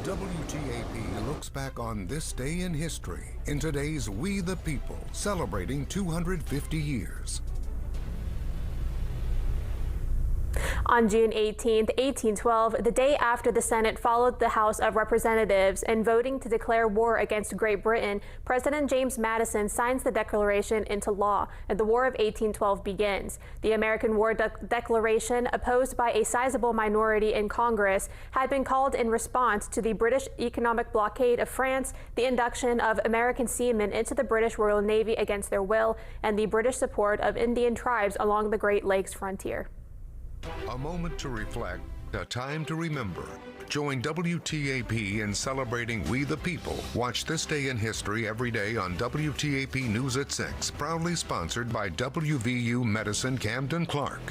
WTAP looks back on this day in history in today's We the People, celebrating 250 years. On June 18, 1812, the day after the Senate followed the House of Representatives in voting to declare war against Great Britain, President James Madison signs the declaration into law, and the War of 1812 begins. The American War Declaration, opposed by a sizable minority in Congress, had been called in response to the British economic blockade of France, the induction of American seamen into the British Royal Navy against their will, and the British support of Indian tribes along the Great Lakes frontier. A moment to reflect, a time to remember. Join WTAP in celebrating We the People. Watch This Day in History every day on WTAP News at 6, proudly sponsored by WVU Medicine Camden Clark.